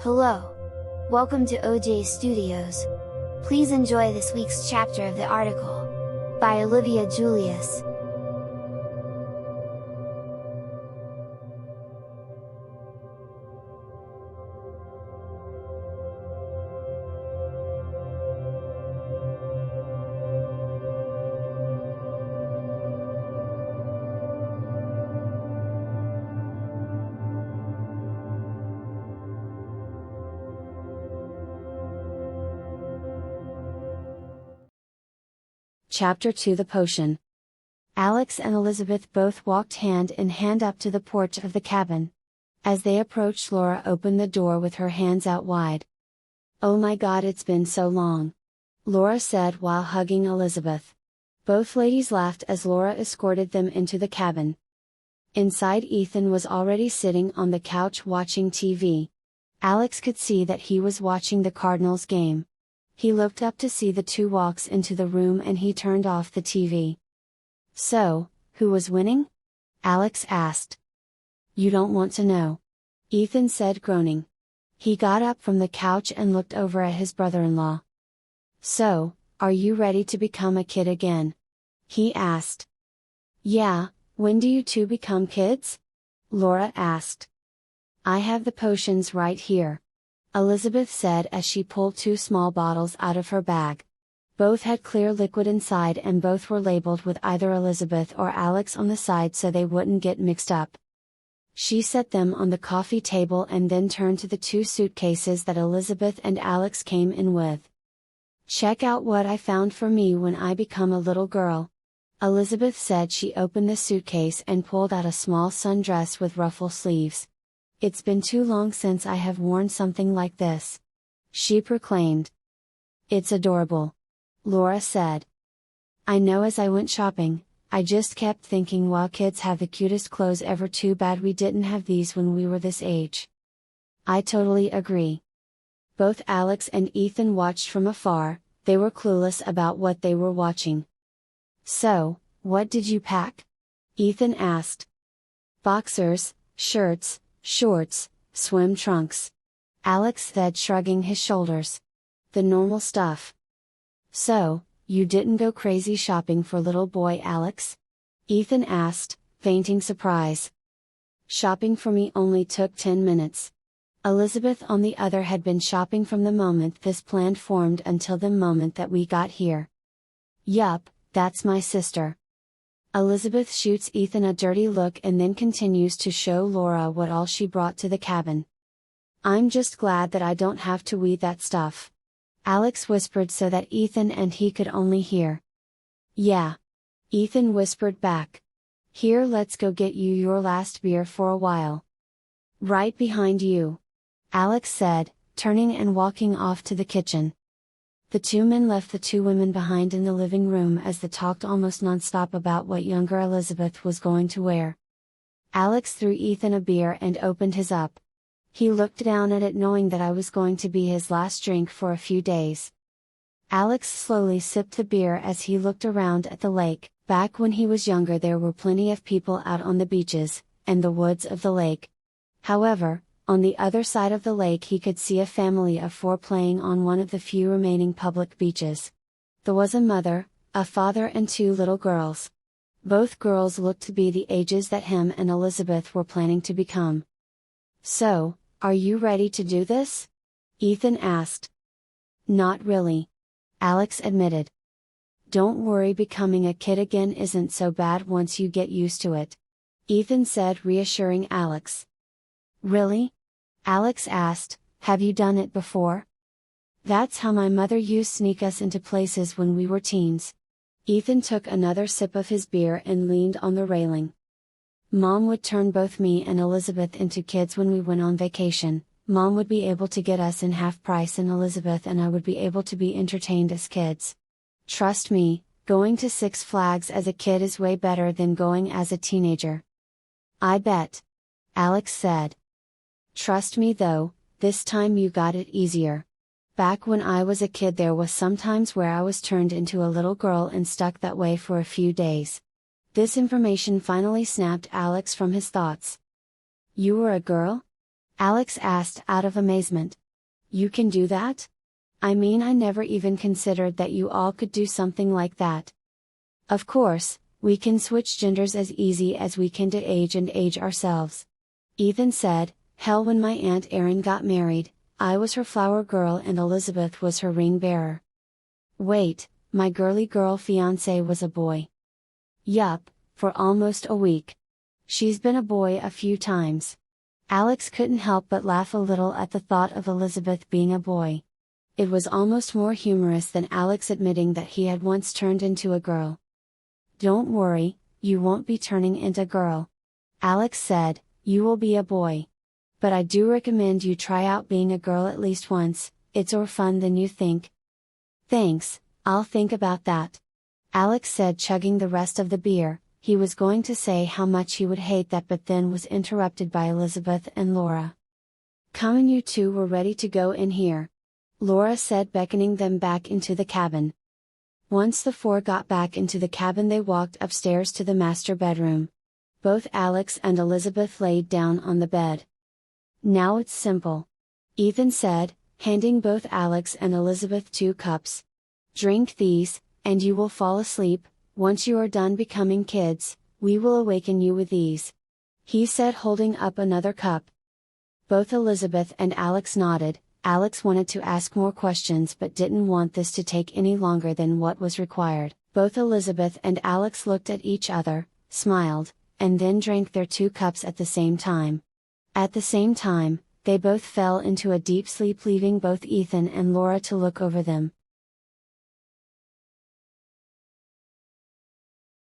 Hello! Welcome to OJ Studios. Please enjoy this week's chapter of the article, by Olivia Julius. Chapter 2 The Potion. Alex and Elizabeth both walked hand in hand up to the porch of the cabin. As they approached, Laura opened the door with her hands out wide. "Oh my God, it's been so long!" Laura said while hugging Elizabeth. Both ladies laughed as Laura escorted them into the cabin. Inside, Ethan was already sitting on the couch watching TV. Alex could see that he was watching the Cardinals game. He looked up to see the two walks into the room and he turned off the TV. "So, who was winning?" Alex asked. "You don't want to know," Ethan said, groaning. He got up from the couch and looked over at his brother-in-law. "So, are you ready to become a kid again?" he asked. "Yeah, when do you two become kids?" Laura asked. "I have the potions right here," Elizabeth said as she pulled two small bottles out of her bag. Both had clear liquid inside and both were labeled with either Elizabeth or Alex on the side so they wouldn't get mixed up. She set them on the coffee table and then turned to the two suitcases that Elizabeth and Alex came in with. "Check out what I found for me when I become a little girl," Elizabeth said. She opened the suitcase and pulled out a small sundress with ruffle sleeves. "It's been too long since I have worn something like this," she proclaimed. "It's adorable," Laura said. "I know, as I went shopping, I just kept thinking, wow, kids have the cutest clothes ever. Too bad we didn't have these when we were this age." "I totally agree." Both Alex and Ethan watched from afar. They were clueless about what they were watching. "So, what did you pack?" Ethan asked. "Boxers, shirts, shorts, swim trunks," Alex said, shrugging his shoulders. "The normal stuff." "So, you didn't go crazy shopping for little boy Alex?" Ethan asked, feigning surprise. "Shopping for me only took 10 minutes. Elizabeth, on the other, had been shopping from the moment this plan formed until the moment that we got here." "Yup, that's my sister." Elizabeth shoots Ethan a dirty look and then continues to show Laura what all she brought to the cabin. "I'm just glad that I don't have to weed that stuff," Alex whispered so that Ethan and he could only hear. "Yeah," Ethan whispered back. "Here, let's go get you your last beer for a while." "Right behind you," Alex said, turning and walking off to the kitchen. The two men left the two women behind in the living room as they talked almost nonstop about what younger Elizabeth was going to wear. Alex threw Ethan a beer and opened his up. He looked down at it, knowing that I was going to be his last drink for a few days. Alex slowly sipped the beer as he looked around at the lake. Back when he was younger, there were plenty of people out on the beaches, and the woods of the lake. However, on the other side of the lake he could see a family of 4 playing on one of the few remaining public beaches. There was a mother, a father and 2 little girls. Both girls looked to be the ages that him and Elizabeth were planning to become. "So, are you ready to do this?" Ethan asked. "Not really," Alex admitted. "Don't worry, becoming a kid again isn't so bad once you get used to it," Ethan said, reassuring Alex. "Really?" Alex asked, "Have you done it before?" "That's how my mother used to sneak us into places when we were teens." Ethan took another sip of his beer and leaned on the railing. "Mom would turn both me and Elizabeth into kids when we went on vacation. Mom would be able to get us in half price and Elizabeth and I would be able to be entertained as kids. Trust me, going to Six Flags as a kid is way better than going as a teenager." "I bet," Alex said. "Trust me though, this time you got it easier. Back when I was a kid there was some times where I was turned into a little girl and stuck that way for a few days." This information finally snapped Alex from his thoughts. "You were a girl?" Alex asked out of amazement. You can do that? I mean, I never even considered that you all could do something like that. Of course, we can switch genders as easy as we can to age and age ourselves. Ethan said, hell, when my Aunt Erin got married, I was her flower girl and Elizabeth was her ring bearer. Wait, my girly girl fiancé was a boy. Yup, for almost a week. She's been a boy a few times. Alex couldn't help but laugh a little at the thought of Elizabeth being a boy. It was almost more humorous than Alex admitting that he had once turned into a girl. Don't worry, you won't be turning into a girl. Alex said, you will be a boy. But I do recommend you try out being a girl at least once, it's more fun than you think. Thanks, I'll think about that. Alex said, chugging the rest of the beer. He was going to say how much he would hate that, but then was interrupted by Elizabeth and Laura. Come on, you two were ready to go in here, Laura said, beckoning them back into the cabin. Once the four got back into the cabin, they walked upstairs to the master bedroom. Both Alex and Elizabeth laid down on the bed. Now it's simple, Ethan said, handing both Alex and Elizabeth 2 cups. Drink these, and you will fall asleep. Once you are done becoming kids, we will awaken you with these, he said, holding up another cup. Both Elizabeth and Alex nodded. Alex wanted to ask more questions but didn't want this to take any longer than what was required. Both Elizabeth and Alex looked at each other, smiled, and then drank their 2 cups at the same time. At the same time, they both fell into a deep sleep, leaving both Ethan and Laura to look over them.